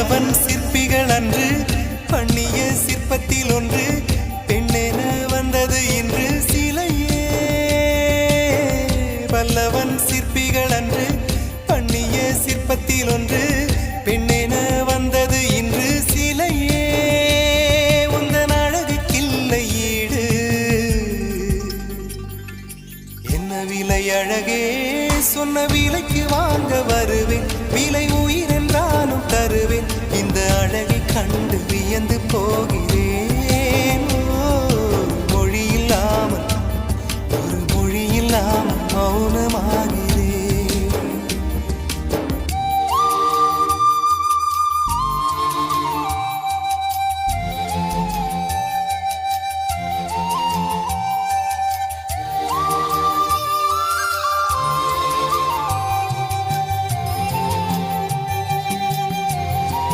பல்லவன் சிற்பிகள் அன்று பண்ணிய சிற்பத்தில் ஒன்று பெண்ணென வந்தது இன்று சிலையே. பல்லவன் சிற்பிகள் அன்று பண்ணிய சிற்பத்தில் ஒன்று பெண்ணென வந்தது இன்று சிலையே. உந்தன் அழகுக்கில்லை ஈடு, என்ன விலை அழகே, சொன்ன விலைக்கு வாங்க வருவேன், விலை உயிர் என்றாலும் தருவேன்.